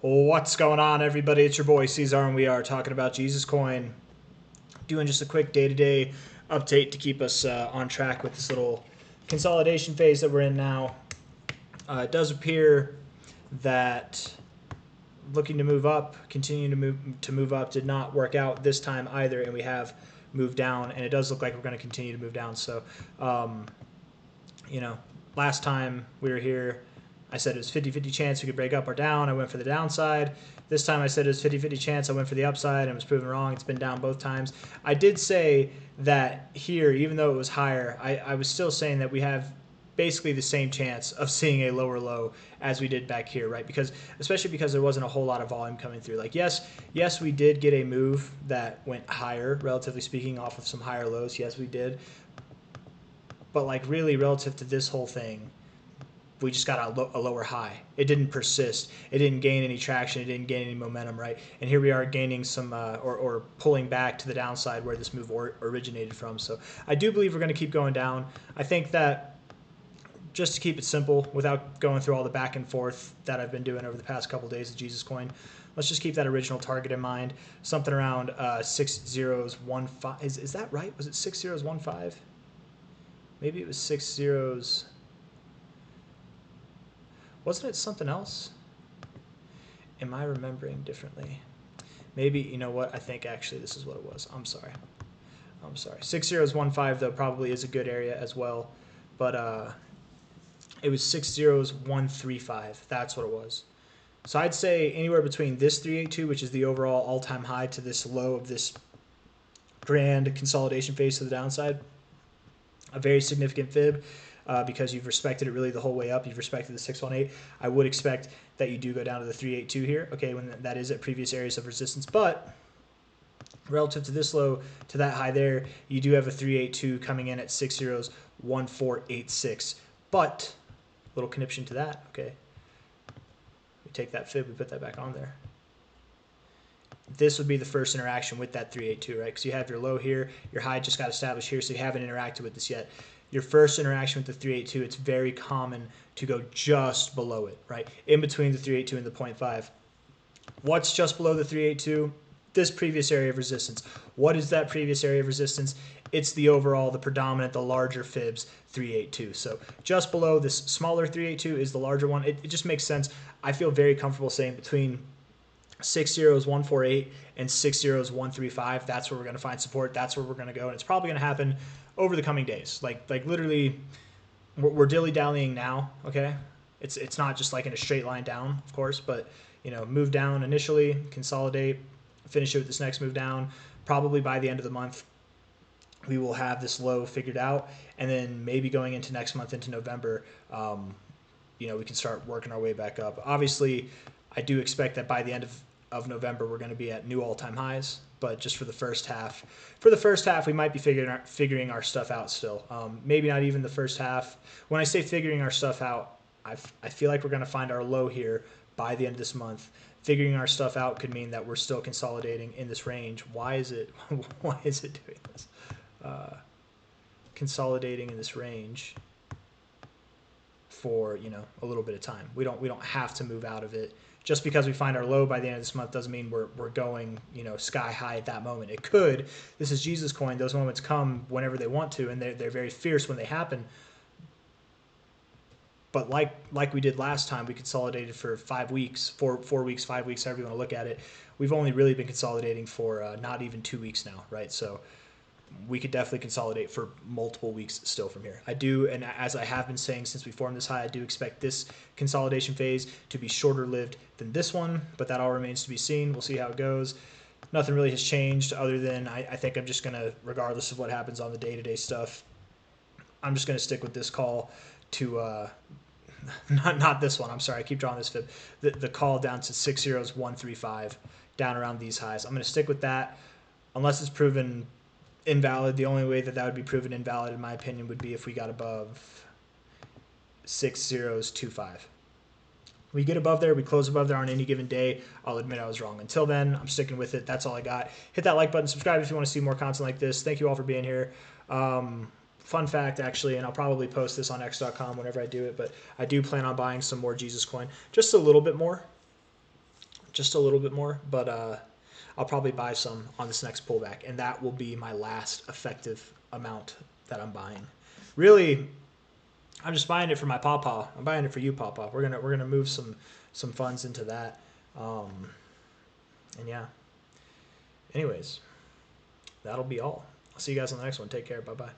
What's going on, everybody? It's your boy C-Zar, and we are talking about Jesus Coin. Doing just a quick day-to-day update to keep us on track with this little consolidation phase that we're in now. It does appear that looking to move up, continuing to move up, did not work out this time either, and we have moved down, and it does look like we're going to continue to move down. So, last time we were here, I said it was 50-50 chance we could break up or down. I went for the downside. This time I said it was 50-50 chance. I went for the upside and was proven wrong. It's been down both times. I did say that here, even though it was higher, I was still saying that we have basically the same chance of seeing a lower low as we did back here, right? Especially because there wasn't a whole lot of volume coming through. Like, yes, we did get a move that went higher, relatively speaking, off of some higher lows. Yes, we did. But like really relative to this whole thing, we just got a lower high. It didn't persist. It didn't gain any traction. It didn't gain any momentum, right? And here we are gaining some or pulling back to the downside where this move originated from. So I do believe we're going to keep going down. I think that just to keep it simple, without going through all the back and forth that I've been doing over the past couple of days of Jesus Coin, let's just keep that original target in mind. Something around 6015. Is that right? Was it 6015? Maybe it was 60s. Wasn't it something else? Am I remembering differently? Maybe, you know what? I think actually this is what it was. I'm sorry. 6015, though, probably is a good area as well. But it was 60135. That's what it was. So I'd say anywhere between this 382, which is the overall all-time high, to this low of this grand consolidation phase to the downside, a very significant fib. Because you've respected it really the whole way up. You've respected the 618. I would expect that you do go down to the 382 here, okay, when that is at previous areas of resistance. But relative to this low, to that high there, you do have a 382 coming in at 601486. But, little conniption to that, okay. We take that fib, we put that back on there. This would be the first interaction with that 382, right? Because you have your low here, your high just got established here, so you haven't interacted with this yet. Your first interaction with the 382, it's very common to go just below it, right? In between the 382 and the 0.5. What's just below the 382? This previous area of resistance. What is that previous area of resistance? It's the overall, the predominant, the larger fibs 382. So just below this smaller 382 is the larger one. It just makes sense. I feel very comfortable saying between 60148 and 60135, that's where we're going to find support. That's where we're going to go, and it's probably going to happen over the coming days. Like literally, we're dilly-dallying now, okay? It's not just like in a straight line down, of course, but, move down initially, consolidate, finish it with this next move down. Probably by the end of the month, we will have this low figured out, and then maybe going into next month, into November, we can start working our way back up. Obviously, I do expect that by the end of November, we're going to be at new all-time highs. But just for the first half, we might be figuring our stuff out still. Maybe not even the first half. When I say figuring our stuff out, I feel like we're going to find our low here by the end of this month. Figuring our stuff out could mean that we're still consolidating in this range. Why is it doing this? Consolidating in this range for a little bit of time. We don't have to move out of it. Just because we find our low by the end of this month doesn't mean we're going sky high at that moment. It could. This is Jesus Coin. Those moments come whenever they want to, and they're very fierce when they happen. But like we did last time, we consolidated for 5 weeks, 4 weeks, 5 weeks, however you want to look at it. We've only really been consolidating for not even 2 weeks now, right? So we could definitely consolidate for multiple weeks still from here. I do, and as I have been saying since we formed this high, I do expect this consolidation phase to be shorter lived than this one, but that all remains to be seen. We'll see how it goes. Nothing really has changed other than I think I'm just going to, regardless of what happens on the day-to-day stuff, I'm just going to stick with this call to, not this one, I'm sorry, I keep drawing this fib, the call down to 60135, down around these highs. I'm going to stick with that unless it's proven invalid. The only way that would be proven invalid, in my opinion, would be if we got above 6025. We get above there, we close above there on any given day, I'll admit I was wrong. Until then, I'm sticking with it. That's all I got. Hit that like button, subscribe if you want to see more content like this. Thank you all for being here. Fun fact, actually, and I'll probably post this on x.com whenever I do it, but I do plan on buying some more Jesus Coin. Just a little bit more. just a little bit more, but I'll probably buy some on this next pullback, and that will be my last effective amount that I'm buying. Really, I'm just buying it for my pawpaw. I'm buying it for you, pawpaw. We're gonna move some funds into that, and yeah. Anyways, that'll be all. I'll see you guys on the next one. Take care. Bye bye.